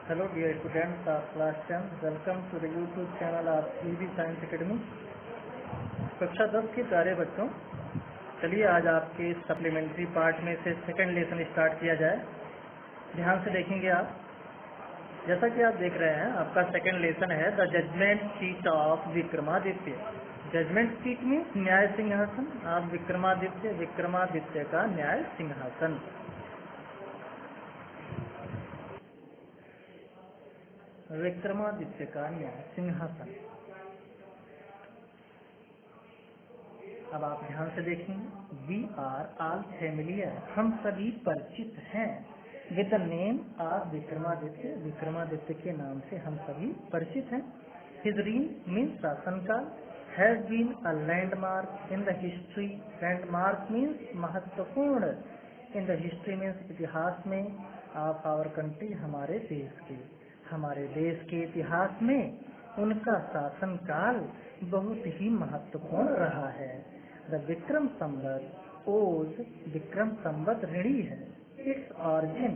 Hello dear students of class 10, welcome to the YouTube channel of EV Science Academy। कक्षा 10 के प्यारे बच्चों, चलिए आज आपके सप्लीमेंट्री पार्ट में से सेकंड लेसन स्टार्ट किया जाए। ध्यान से देखेंगे आप। जैसा कि आप देख रहे हैं, आपका सेकंड लेसन है the judgement seat of Vikramaditya. Judgement seat में न्याय सिंहासन ऑफ विक्रमादित्य, विक्रमादित्य का न्याय सिंहासन। विक्रमादित्य का न्याय सिंहासन। अब आप ध्यान से देखेंगे। वी आर ऑल फैमिलियर, हम सभी परिचित हैं with the name of Vikramaditya, Vikramaditya के नाम से हम सभी परिचित हैं। हिज रीन मीन्स शासनकाल, has been a landmark in the history. Landmark means महत्वपूर्ण, इन द हिस्ट्री मीन्स इतिहास में, ऑफ आवर कंट्री हमारे देश के, हमारे देश के इतिहास में उनका शासनकाल बहुत ही महत्वपूर्ण रहा है। द विक्रम संवत ओज, विक्रम संवत ऋणी है। इट्स ऑरिजिन,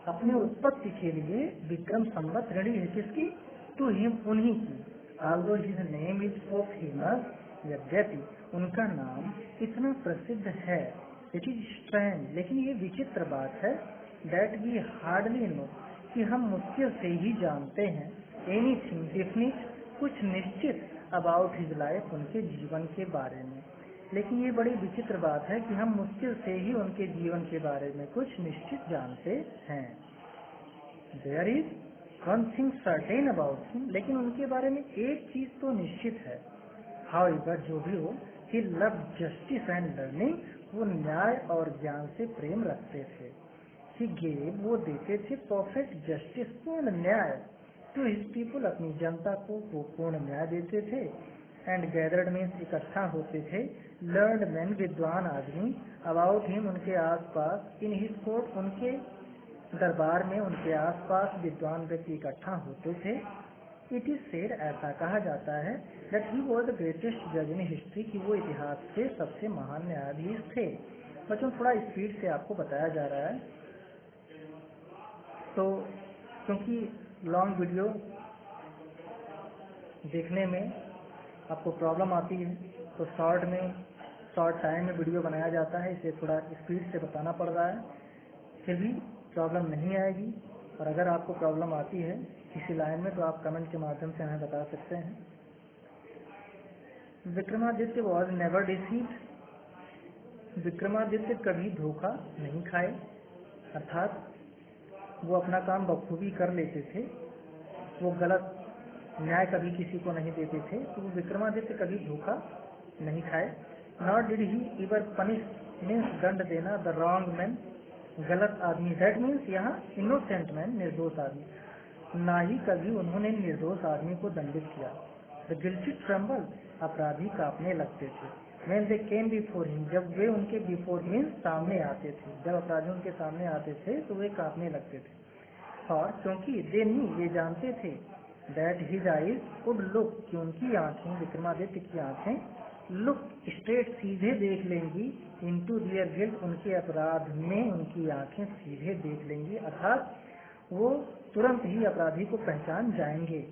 अपने उत्पत्ति के लिए विक्रम संवत ऋणी है। किसकी? टू हिम, उन्हीं की। Although his name is so famous, यद्यपि उनका नाम इतना प्रसिद्ध है। इट इज स्ट्रेंज, लेकिन ये विचित्र बात है। दैट वी हार्डली नो, कि हम मुश्किल से ही जानते हैं। एनीथिंग डेफिनिट, कुछ निश्चित, अबाउट हिज लाइफ, उनके जीवन के बारे में। लेकिन ये बड़ी विचित्र बात है कि हम मुश्किल से ही उनके जीवन के बारे में कुछ निश्चित जानते हैं। There is one thing certain about him, लेकिन उनके बारे में एक चीज तो निश्चित है। हाउएवर, जो भी हो, ही लव जस्टिस एंड लर्निंग, वो न्याय और ज्ञान से प्रेम रखते थे। ही गेव, वो देते थे परफेक्ट जस्टिस, पूर्ण न्याय, टू हिज पीपुल, अपनी जनता को वो पूर्ण न्याय देते थे। एंड गैदर्ड मीन्स इकट्ठा होते थे। लर्नड मैन, विद्वान आदमी, अबाउट हिम, उनके आसपास। इन हिज कोर्ट, उनके दरबार में उनके आसपास विद्वान व्यक्ति इकट्ठा होते थे। इट इज सेड, ऐसा कहा जाता है, that he was the greatest जज इन हिस्ट्री, कि वो इतिहास के सबसे महान न्यायाधीश थे। बच्चों थोड़ा स्पीड से आपको बताया जा रहा है, तो क्योंकि लॉन्ग वीडियो देखने में आपको प्रॉब्लम आती है, तो शॉर्ट टाइम में वीडियो बनाया जाता है, इसे थोड़ा स्पीड से बताना पड़ रहा है। फिर भी प्रॉब्लम नहीं आएगी, और अगर आपको प्रॉब्लम आती है किसी लाइन में तो आप कमेंट के माध्यम से हमें बता सकते हैं। Vikramaditya was never deceived, Vikramaditya कभी धोखा नहीं खाए, अर्थात वो अपना काम बखूबी कर लेते थे, वो गलत न्याय कभी किसी को नहीं देते थे, तो वो विक्रमादित्य कभी धोखा नहीं खाए। Not did he इवर punish, means दंड देना, द रॉन्ग मैन, गलत आदमी। दैट मीन्स यहाँ इनोसेंट मैन, निर्दोष आदमी। ना ही कभी उन्होंने निर्दोष आदमी को दंडित किया। द गिल्टी ट्रम्बल, अपराधी कांपने लगते थे। When they came before him, जब वे उनके बिफोर मीन्स सामने आते थे, जब अपराधी उनके सामने आते थे तो वे कांपने लगते थे। और क्योंकि दे नी, वे जानते थे, that his eyes would look, कि उनकी आंखें, विक्रमादित्य की आंखें, लुक स्ट्रेट, सीधे देख लेंगी, इनटू देयर गिल्ट, उनके अपराध में उनकी आंखें सीधे देख लेंगी, अर्थात वो तुरंत ही अपराधी को पहचान जाएंगे।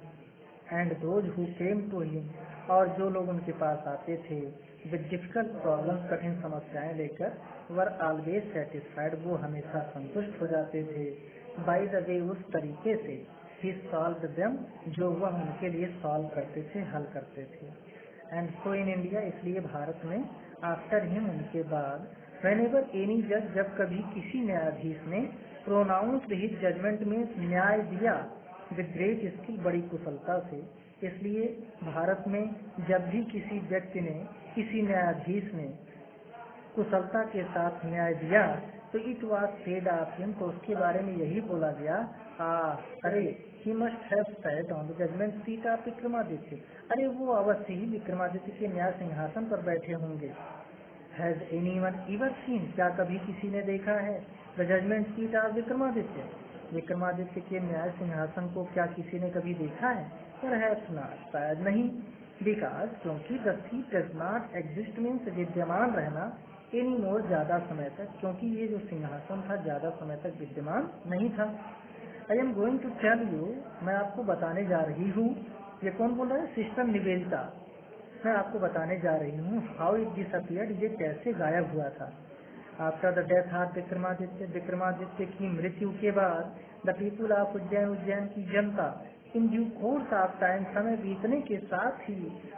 And those who came to him, और जो लोग उनके पास आते थे विद डिफिकल्ट प्रॉब्लम, कठिन समस्याएं लेकर, वर ऑलवेज सेटिस्फाइड, वो हमेशा संतुष्ट हो जाते थे। बाय द वे, उस तरीके से, ही सॉल्व देम, जो वह उनके लिए सॉल्व करते थे, हल करते थे। एंड सो इन इंडिया, इसलिए भारत में, आफ्टर हिम, उनके बाद, व्हेनेवर एनी जज, जब कभी किसी न्यायाधीश ने, प्रोनाउंस्ड हिज जजमेंट में न्याय दिया, विद ग्रेट स्किल, बड़ी कुशलता से, इसलिए भारत में जब भी किसी व्यक्ति ने, किसी न्यायाधीश ने कुशलता के साथ न्याय दिया, तो it was said of him, तो उसके बारे में यही बोला गया, अरे he must have sat on the judgement seat of Vikramaditya, अरे वो अवश्य ही विक्रमादित्य के न्याय सिंहासन पर बैठे होंगे। हैज एनीवन एवर सीन, क्या कभी किसी ने देखा है, the judgement seat of Vikramaditya, Vikramaditya के न्याय सिंहासन को क्या किसी ने कभी देखा है? परहैप्स नॉट, शायद नहीं। बिकॉज, क्योंकि the seat does not exist means विद्यमान रहना, एनी मोर, ज्यादा समय तक, क्योंकि ये जो सिंहासन था ज्यादा समय तक विद्यमान नहीं था। I am going to tell you, मैं आपको बताने जा रही हूँ। ये कौन बोल रहा है? सिस्टर निवेदिता। मैं आपको बताने जा रही हूँ हाउ इट डिसअपियर्ड, ये कैसे गायब हुआ था। After the death of Vikramaditya, Vikramaditya की मृत्यु के बाद the people of Ujjain, Ujjain की जनता in due course of time, समय बीतने के साथ ही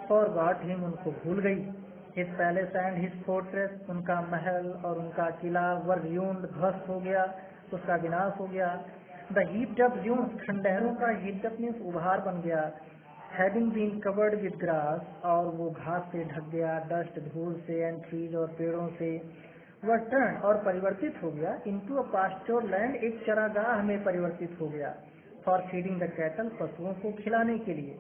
फॉर गॉट हिम, उनको भूल गई। His palace and his fortress, उनका महल और उनका किला वर र्यून्ड, ध्वस्त हो गया, उसका विनाश हो गया। द हीप्ड अप ड्यून्स, खंडहरों का हीप्ड अप मीन्स उभार बन गया। Having been covered with grass, और वो घास से ढक गया, डस्ट धूल से, एंड ट्रीज और पेड़ों से। वह टर्न और परिवर्तित हो गया इनटू अ पास्चर लैंड, एक चरागाह में परिवर्तित हो गया। फॉर फीडिंग द कैटल, पशुओं को खिलाने के लिए।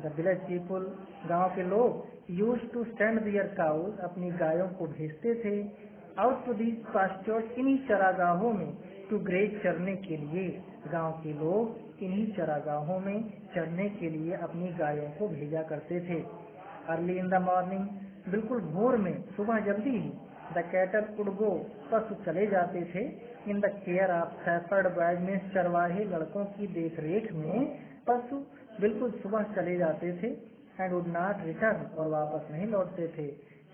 द विलेज पीपुल, गांव के लोग used to stand their cows, अपनी गायों को भेजते थे। आउट टू दीज पास्चर्स, इन्हीं चरागाहों में, टू ग्रेज, चरने के लिए। गांव के लोग इन्हीं चरागाहों में चरने के लिए अपनी गायों को भेजा करते थे। अर्ली इन द मॉर्निंग, बिल्कुल भोर में, सुबह जल्दी ही। द कैटल वुड गो, पशु चले जाते थे। In the care of shepherd boys, में चरवाहे लड़कों की देखरेख में पशु बिल्कुल सुबह चले जाते थे। एंड वुड नॉट रिटर्न, और वापस नहीं लौटते थे।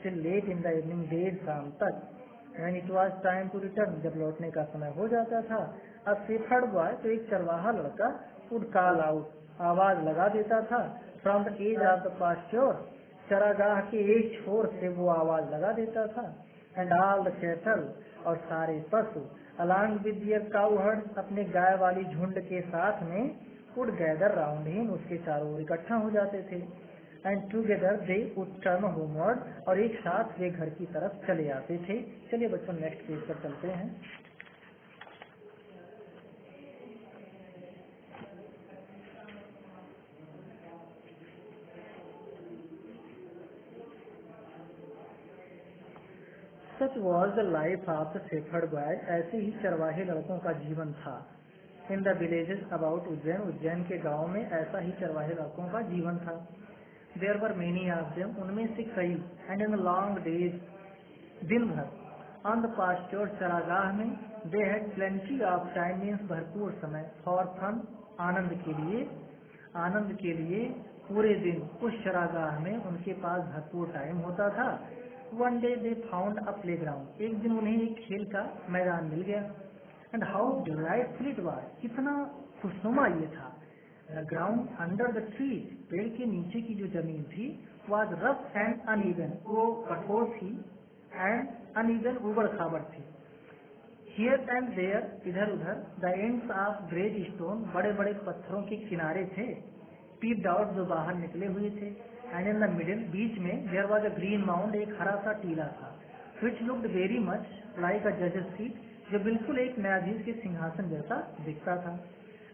Till late in the evening, देर शाम तक। And it was time to return, जब लौटने का समय हो जाता था। अब शेफर्ड बॉय, तो एक चरवाहा लड़का, वुड कॉल आउट, आवाज लगा देता था। From the edge of the pasture, चरागाह के एक छोर से वो आवाज लगा देता था। एंड ऑल द कैटल, और सारे पशु, along with their cow herds, अपने गाय वाली झुंड के साथ में, वुड गैदर राउंड हिम, उसके चारों ओर इकट्ठा हो जाते थे। And together they would turn homeward, और एक साथ वे घर की तरफ चले आते थे। चलिए बच्चों नेक्स्ट पेज पर चलते हैं। सच was the life of the shepherd boy, ऐसे ही चरवाहे लड़कों का जीवन था। In the villages about Ujjain, Ujjain के गांव में ऐसा ही चरवाहे लड़कों का जीवन था। There were many of them, उनमें से कई। एंड इन लॉन्ग डेज, दिन भर। ऑन द पास्चर, चरागाह में। They had plenty of time, means भरपूर समय। फॉर फन, आनंद के लिए। आनंद के लिए पूरे दिन उस चरागाह में उनके पास भरपूर टाइम होता था। One day they found a play ground, एक दिन उन्हें एक खेल का मैदान मिल गया। And how delightful it was, कितना खुशनुमा ये था। The ground under the tree, पेड़ के नीचे की जो जमीन थी, वाज रफ एंड अनइवन, वो कठोर थी। एंड अनइवन, उबड़ खाबड़ थी। हियर एंड देयर, इधर उधर। The ends of great stone, बड़े बड़े पत्थरों के किनारे थे। पीप्ड आउट, जो बाहर निकले हुए थे। एंड इन द मिडिल, बीच में, there was a green mound, एक हरा सा टीला था। Which looked very much like a जजेस सीट, जो बिल्कुल एक न्यायाधीश के सिंहासन जैसा दिखता था।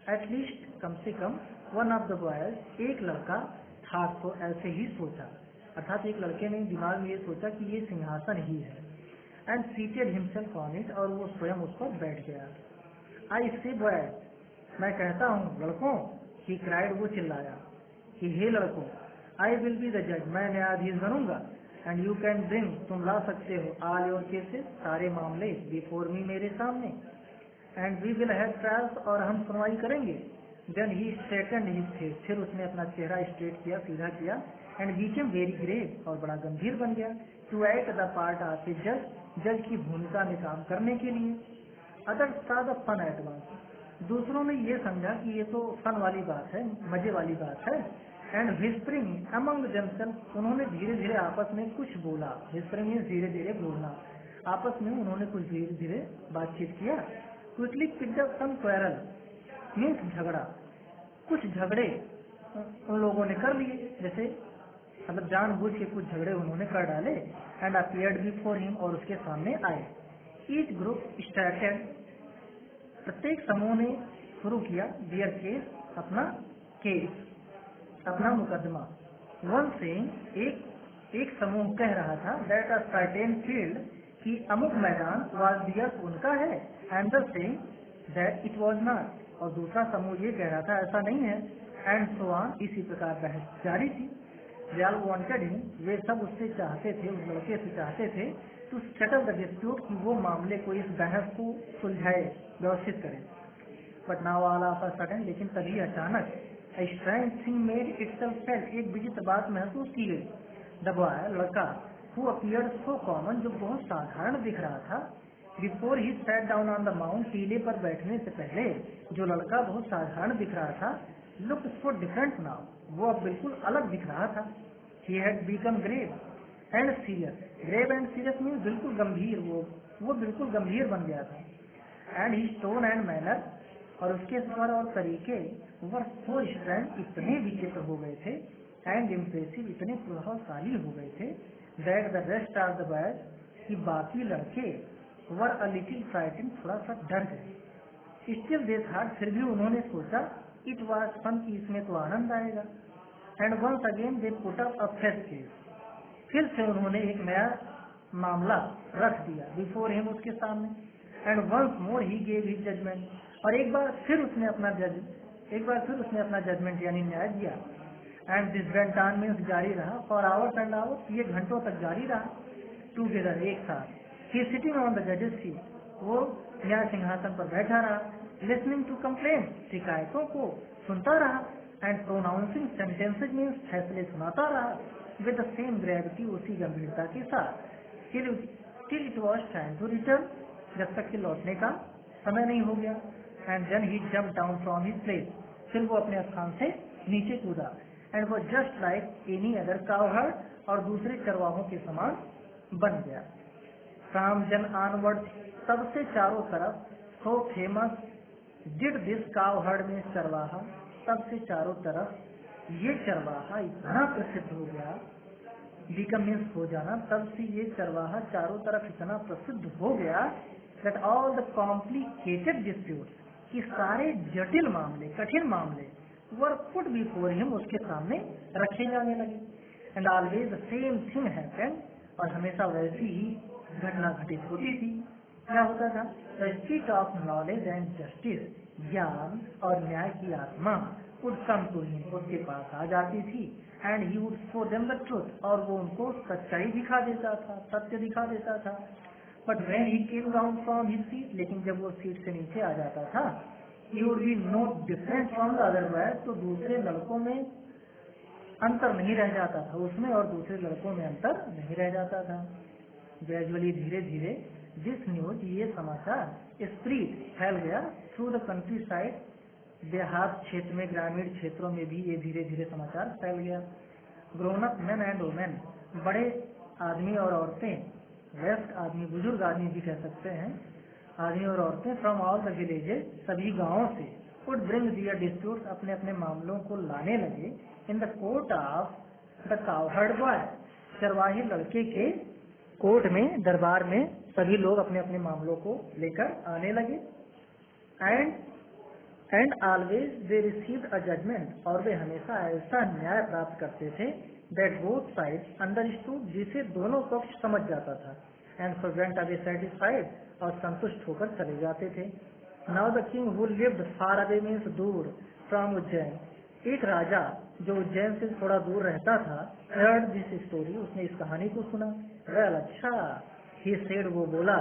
एटलीस्ट, कम से कम, वन ऑफ द बॉयज, एक लड़का था, तो ऐसे ही सोचा। अर्थात एक लड़के ने दिमाग में ये सोचा कि ये सिंहासन ही है। And seated himself on it, और वो स्वयं उस पर बैठ गया। आई से बॉयज, मैं कहता हूँ लड़कों, ही क्राइड, वो चिल्लाया कि हे लड़कों, आई विल बी द जज, मैं न्यायाधीश बनूंगा। एंड यू कैन ब्रिंग, तुम ला सकते हो, ऑल योर केसेस, सारे मामले, बिफोर मी, मेरे सामने। And we will have trials, और हम सुनवाई करेंगे। Then he straightened his face, फिर उसने अपना चेहरा स्ट्रेट किया, सीधा किया। एंड बिकेम वेरी ग्रेव, और बड़ा गंभीर बन गया। To act the part of ए जज, जज की भूमिका में काम करने के लिए। अदर सा द फन एट वंस, दूसरों ने ये समझा कि ये तो फन वाली बात है, मजे वाली बात है। एंड विस्परिंग अमंग देमसेल्फ, उन्होंने धीरे धीरे आपस में कुछ बोला। विस्परिंग मीन्स धीरे धीरे बोलना। आपस में उन्होंने कुछ धीरे धीरे बातचीत किया। Quickly picked up some quarrel, means झगड़ा, कुछ झगड़े उन लोगों ने कर लिए, जैसे मतलब जानबूझ के कुछ झगड़े उन्होंने कर डाले। एंड अपीयर्ड बिफोर हिम, और उसके सामने आए। ईच ग्रुप स्टार्टेड, प्रत्येक समूह ने शुरू किया, दियर केस, अपना केस, अपना मुकदमा। वन सेइंग, एक समूह कह रहा था, दैट अ सर्टेन फील्ड, कि अमुक मैदान, वाज दियर्स, उनका है। And the saying that it was not, और दूसरा समूह ये कह रहा था ऐसा नहीं है। एंड सो ऑन, इसी प्रकार बहस जारी थी। दे ऑल वांटेड हिम, वे सब उससे चाहते थे, उस लड़के से चाहते थे, टू सेटल द डिस्प्यूट, कि वो मामले को, इस बहस को सुलझाए, व्यवस्थित करे। But now all of a sudden, लेकिन तभी अचानक a strange thing made itself felt, एक विचित्र बात महसूस की गई। The boy, लड़का, who appeared so common, जो बहुत साधारण दिख रहा था, before he sat down on the mount, टीले पर बैठने से पहले जो लड़का बहुत साधारण दिख रहा था, looked so different now, वो अब बिल्कुल अलग दिख रहा था। He had become grave and serious, grave and serious means बिल्कुल गंभीर, वो बिल्कुल गंभीर बन गया था। And his tone and manner, और उसके स्वर और तरीके वर सो स्ट्रेंथ, इतने विचित्र हो गए थे, एंड इम्प्रेसिव, इतने प्रभावशाली हो गए थे, that the rest of the boys, कि बाकी लड़के वर अ लिटिल फ्राइटेंड, थोड़ा सा डर गए। स्टिल दे थॉट, फिर भी उन्होंने सोचा, इट वाज फन, कि इसमें तो आनंद आएगा। And once again they put up a fresh case, फिर से उन्होंने एक नया मामला रख दिया बिफोर हिम, उसके सामने। And once more he gave his judgement, और एक बार फिर उसने अपना जजमेंट यानी न्याय दिया। And this went on means जारी रहा, फॉर आवर्स एंड आवर्स, ये घंटों तक जारी रहा, टूगेदर, एक साथ। ही सिटिंग ऑन द जजेस सीट, वो न्याय सिंहासन पर बैठा रहा, लिसनिंग टू कंप्लेन, शिकायतों को सुनता रहा, एंड प्रोनाउंसिंग सेंटेंसेज मीन्स फैसले सुनाता रहा, विद द सेम ग्रेविटी, उसी गंभीरता के साथ। Till it was time to return, जब तक कि लौटने का समय नहीं हो गया। And then he jump down from his place, फिर वो अपने स्थान से नीचे कूदा। एंड वो just like any other cow herd, और दूसरे चरवाहों के समान बन गया। फ्रॉम जन ऑनवर्ड, तब से चारों तरफ, so famous did this cow heard में चरवाहा, तब से चारों तरफ ये चरवाहा इतना प्रसिद्ध हो गया, बिकम मीन्स हो जाना, तब से ये चरवाहा चारों तरफ इतना प्रसिद्ध हो गया, that all the complicated dispute, कि सारे जटिल मामले, कठिन मामले, वर पुट बिफोर हिम, उसके सामने रखे जाने लगे। And always the same thing happened, और हमेशा वैसी ही घटना घटित होती थी। क्या होता था? The spirit of knowledge and justice, ज्ञान और न्याय की आत्मा वुड कम टू हिम, उसके पास आ जाती थी। And he would show them the truth, और वो उनको सच्चाई दिखा देता था, सत्य दिखा देता था। But when he came down from his seat, लेकिन जब वो सीट से नीचे आ जाता था, he would be not different from the other boys, तो दूसरे लड़कों में अंतर नहीं रह जाता था, उसमें और दूसरे लड़कों में अंतर नहीं रह जाता था। ग्रेजुअली, धीरे धीरे, दिस न्यूज, ये समाचार स्प्रीड, फैल गया थ्रू द कंट्री साइड, देहात क्षेत्र में, ग्रामीण क्षेत्रों में भी ये धीरे धीरे समाचार फैल गया। Grown up main and women, बड़े आदमी और औरतें, वयस्क आदमी, बुजुर्ग आदमी भी कह सकते हैं, आदमी और औरतें, फ्रॉम ऑल द विलेजेस, सभी गांवों से, वुड ब्रिंग दियर डिस्प्यूट, अपने अपने मामलों को लाने लगे, in the court of the cowherd boy, चरवाही लड़के के कोर्ट में, दरबार में, सभी लोग अपने अपने मामलों को लेकर आने लगे। And always they received a judgement, और वे हमेशा ऐसा न्याय प्राप्त करते थे, दैट बोथ साइड अंडरस्टूड, जिसे दोनों पक्ष समझ जाता था। And so went away satisfied, और संतुष्ट होकर चले जाते थे। Now the king who lived far away means दूर, फ्रॉम उज्जैन, एक राजा जो उज्जैन से थोड़ा दूर रहता था, हर्ड दिस स्टोरी, उसने इस कहानी को सुना। वेल, अच्छा, ही सेड, वो बोला,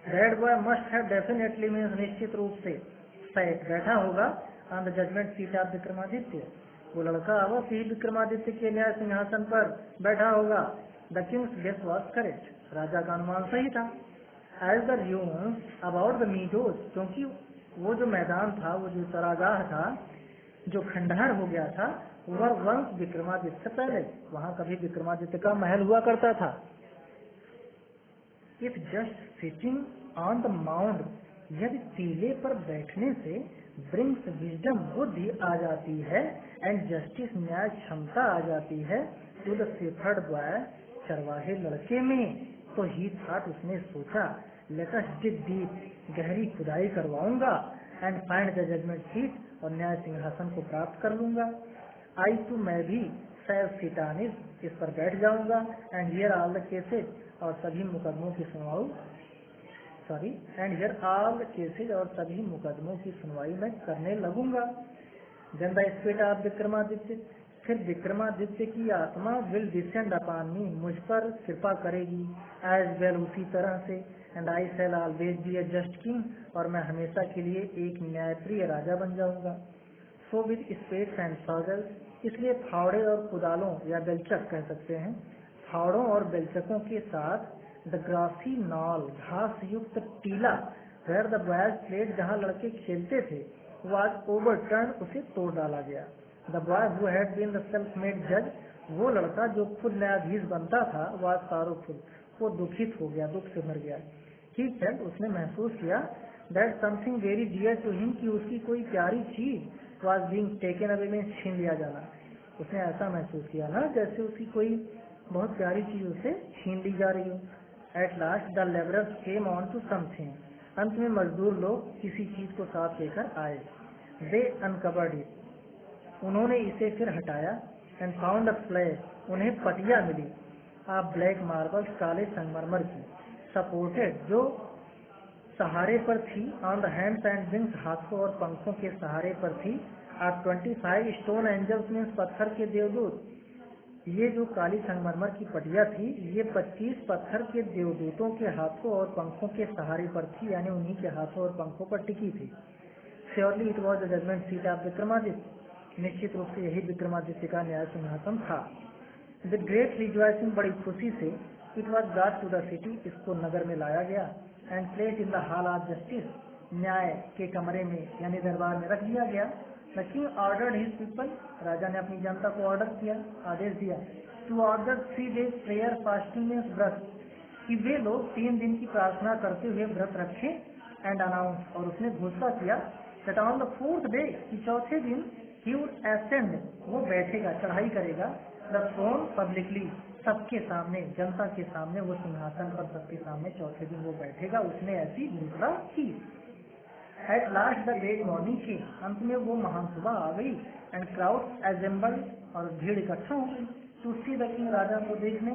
that boy must have definitely means, निश्चित रूप से, सैट, बैठा होगा, on the judgement seat of Vikramaditya, वो लड़का अवश्य ही विक्रमादित्य के न्याय सिंहासन पर बैठा होगा। The king's guess was correct, राजा का अनुमान सही था। As the rumours about the meadows, क्योंकि वो जो मैदान था, वो जो चरागाह था, जो खंडहर हो गया था, वह वंश विक्रमादित्य से पहले, वहां कभी विक्रमादित्य का महल हुआ करता था। If just sitting on the mount, यदि टीले पर बैठने से ब्रिंग्स विजडम, बुद्धि आ जाती है, एंड जस्टिस, न्याय क्षमता आ जाती है, टू द शेफर्ड बॉय, चरवाहे लड़के में, तो ही थॉट, उसने सोचा, लेट अस डिग डीप, गहरी खुदाई करवाऊंगा, and find the judgement seat, और न्याय सिंहासन को प्राप्त कर लूंगा। आई टू, मैं भी, सैर सीटानिस, इस पर बैठ जाऊंगा, and hear all the cases, और सभी मुकदमों की सुनवाई, and hear all the cases, और सभी मुकदमों की सुनवाई मैं करने लगूंगा। Then the spirit of Vikramaditya, फिर विक्रमादित्य की आत्मा विल डिसेंड अपॉन मी, मुझ पर कृपा करेगी, एज वेल उसी तरह से, and I shell always be A just king, और मैं हमेशा के लिए एक न्यायप्रिय राजा बन जाऊंगा। सो विद स्पेड्स एंड सॉजर्स, इसलिए फावड़े और कुदालों या बेलचक कह सकते हैं, फावड़ों और बेलचकों के साथ द ग्रासी नॉल, घास युक्त टीला, वेयर द बॉयज प्लेड, जहाँ लड़के खेलते थे, वाज ओवरटर्न, उसे तोड़ डाला गया। The boy who had been the self made जज, वो लड़का जो खुद न्यायाधीश बनता था, वाज सारोफुल, वो दुखित हो गया, दुख से भर गया। ही फेल्ट, उसने महसूस किया, that something very dear to him, कि उसकी कोई प्यारी चीज वाज बीइंग टेकन अवे, में छीन लिया जाना। उसने ऐसा महसूस किया ना जैसे उसकी कोई बहुत प्यारी चीज उसे छीन ली जा रही हो। At last the labourers came on to something, अंत में मजदूर लोग किसी चीज को साथ लेकर आए। दे अनकवर्ड इट, उन्होंने इसे फिर हटाया। एंड फाउंड अ स्लैब, उन्हें पटिया मिली। आप ब्लैक मार्बल, काले संगमरमर की, सपोर्टेड, जो सहारे पर थी, on the hands and wings, हाथों और पंखों के सहारे पर थी। आप 25 स्टोन एंजल्स, मीन्स पत्थर के देवदूत, ये जो काली संगमरमर की पटिया थी, ये 25 पत्थर के देवदूतों के हाथों और पंखों के सहारे पर थी, यानी उन्हीं के हाथों और पंखों पर टिकी थी। Surely it was the judgement seat of Vikramaditya, निश्चित रूप से यही विक्रमादित्य का न्याय सिंहासन था। विद ग्रेट रिजॉइसिंग, बड़ी खुशी से, it was brought to the city, इसको नगर में लाया गया। And place in the hall of justice, न्याय के कमरे में यानी दरबार में रख दिया गया। The king ordered his people, राजा ने अपनी जनता को ऑर्डर किया, आदेश दिया, to order 3 days prayer fasting, means व्रत, कि वे लोग 3 दिन की प्रार्थना करते हुए व्रत रखें। एंड अनाउंस, और उसने घोषणा किया, that on the 4th day, कि चौथे दिन, ही वुड असेंड, वो बैठेगा, चढ़ाई करेगा, द थ्रोन पब्लिकली, सबके सामने, जनता के सामने, वो सिंहासन पर सबके सामने चौथे दिन वो बैठेगा। उसने ऐसी घोषणा की। Eight last the great morning की, अंत में वो महान सुबह आ गई। एंड क्राउड असेंबल, और भीड़ इकट्ठा हो गई, टू सी द किंग, राजा को देखने,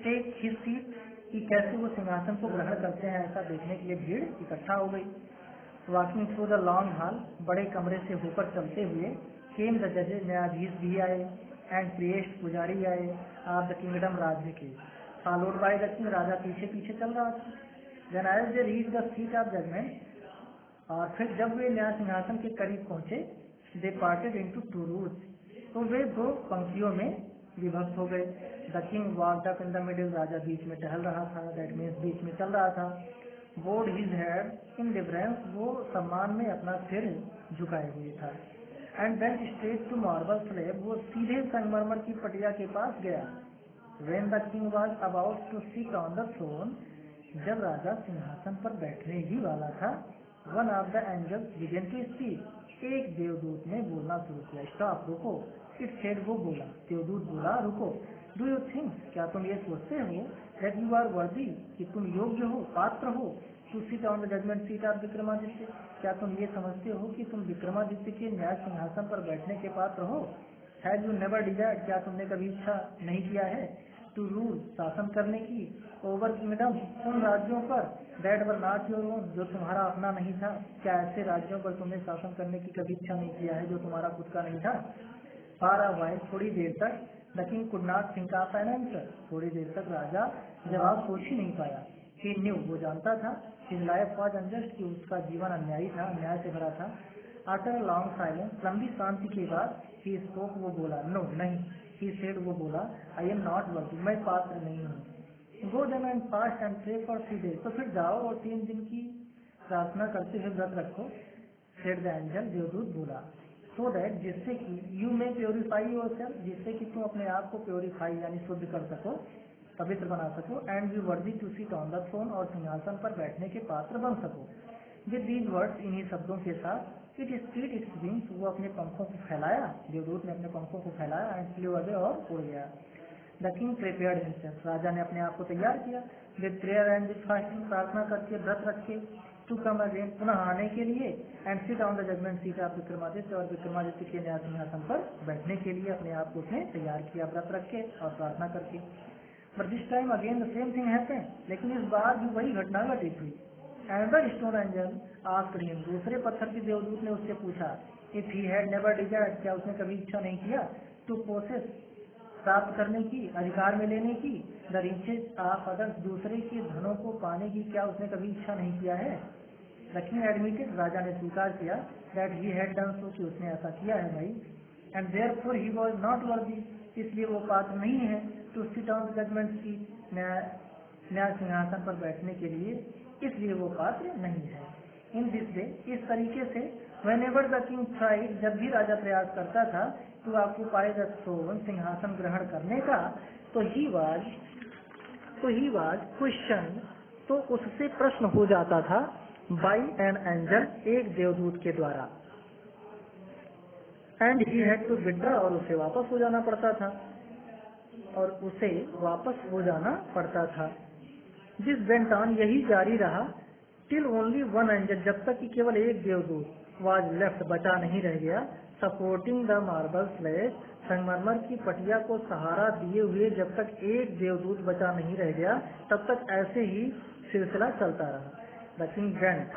टेक हिज सीट, कि कैसे वो सिंहासन को ग्रहण करते हैं, ऐसा देखने के लिए भीड़ इकट्ठा हो गई। Walking through the long haul, बड़े कमरे से होकर चलते हुए, केम द जजेस, न्यायाधीश भी आए, एंड प्रिएस्ट, पुजारी आए, ऑफ द किंगडम, राज्य के, फॉलोड बाय द किंग, राजा पीछे पीछे चल रहा था। Then as they reach the seat of judgement, और फिर जब वे न्याय सिंहासन के करीब पहुंचे, दे पार्टेड इनटू 2 रूल्स, तो वे 2 पंक्तियों में विभक्त हो गए। The king walked up in the middle, राजा बीच में टहल रहा था, दैट मीन्स बीच में चल रहा था। Bowed his head in deference, वो सम्मान में अपना सिर झुकाए हुए था। And then straight to marble slab, वो सीधे संगमरमर की पटिया के पास गया। When the king was about to sit on the throne, जब राजा सिंहासन पर बैठने ही वाला था, one of the angels began to speak, एक देवदूत ने बोलना शुरू किया, स्टॉप, रुको। इट सेड, वो बोला, देवदूत बोला, रुको। डू यू थिंक, क्या तुम ये सोचते हो, दैट यू आर वर्दी, कि तुम योग्य हो, पात्र हो, to sit on the judgement seat of Vikramaditya, क्या तुम ये समझते हो कि तुम विक्रमादित्य के न्याय सिंहासन पर बैठने के पात्र हो। हैव यू नेवर डिजायर्ड, क्या तुमने कभी इच्छा नहीं किया है, टू रूल, शासन करने की, ओवर किंगडम, उन राज्यों पर, that were not your own, जो तुम्हारा अपना नहीं था। क्या ऐसे राज्यों पर तुमने शासन करने की कभी इच्छा नहीं किया है जो तुम्हारा खुद का नहीं था। फॉर अ व्हाइल, थोड़ी देर तक, the king could not think of an answer, थोड़ी देर तक राजा जवाब सोच ही नहीं पाया। ही न्यू, वो जानता था, हिज लाइफ वाज अनजस्ट, कि उसका जीवन अन्यायी था, अन्याय से भरा था। आफ्टर अ लॉन्ग साइलेंस, लंबी शांति के बाद, ही स्पोक, वो बोला, नो, नहीं। ही सेड, वो बोला, आई एम नॉट वर्दी, मैं पात्र नहीं हूँ। Go then and fast and pray for 3 days, तो फिर जाओ और 3 दिन की प्रार्थना करते हुए व्रत रखो। सेड द एंजल, देवदूत बोला, सो दैट, जिससे कि, यू मे प्योरीफाई योरसेल्फ, जिससे कि तुम अपने आप को प्योरीफाई यानी शुद्ध कर सको, पवित्र बना सको, and be worthy to sit on the throne, और सिंहासन पर बैठने के पात्र बन सको। विद दीज वर्ड्स, इन्हीं शब्दों के साथ, इट स्प्लिट इट्स विंग्स, वो अपने पंखों को फैलाया, देवदूत ने अपने पंखों को फैलाया, एंड फ्लू अवे, और उड़ गया। द किंग प्रिपेयर्ड हिमसेल्फ, राजा ने अपने आप को तैयार किया, with prayer and with fasting, प्रार्थना करके, व्रत रखे, टू कम अगेन, पुनः आने के लिए, and sit on the judgement seat of Vikramaditya, और विक्रमादित्य के न्याय सिंहासन पर बैठने के लिए अपने आप को उसने तैयार किया, व्रत रखे और प्रार्थना करके। But this time again the same thing happened, लेकिन इस बार भी वही घटना घटित हुई। Another stone angel asked him, दूसरे पत्थर के देवदूत ने उससे पूछा, if he had never desired, क्या उसने कभी इच्छा नहीं किया, टू पोसेस, प्राप्त करने की, अधिकार में लेने की, द रिचेस ऑफ अदर्स, दूसरे के धनों को पाने की, क्या उसने कभी इच्छा नहीं किया है। द किंग एडमिटेड, राजा ने स्वीकार किया, that he had done so, कि उसने ऐसा किया है भाई, and therefore he was not worthy, इसलिए वो पात्र नहीं है, to sit on judgement seat, न्याय सिंहासन पर बैठने के लिए, इसलिए वो पात्र नहीं है। इन दिस वे, इस तरीके से, व्हेनेवर द किंग ट्राइड, जब भी राजा प्रयास करता था टू ऑक्यूपाई द थ्रोन, सिंहासन ग्रहण करने का, तो ही वाज क्वेश्चन, तो उससे प्रश्न हो जाता था बाई एन एंजल, एक देवदूत के द्वारा, and he had to withdraw, और उसे वापस हो जाना पड़ता था, दिस वेंट ऑन, यही जारी रहा, टिल ओनली वन एंजल, जब तक कि केवल एक देवदूत वाज लेफ्ट, बचा नहीं रह गया, सपोर्टिंग द मार्बल स्लेब, संगमरमर की पटिया को सहारा दिए हुए, जब तक एक देवदूत बचा नहीं रह गया, तब तक ऐसे ही सिलसिला चलता रहा। The king went,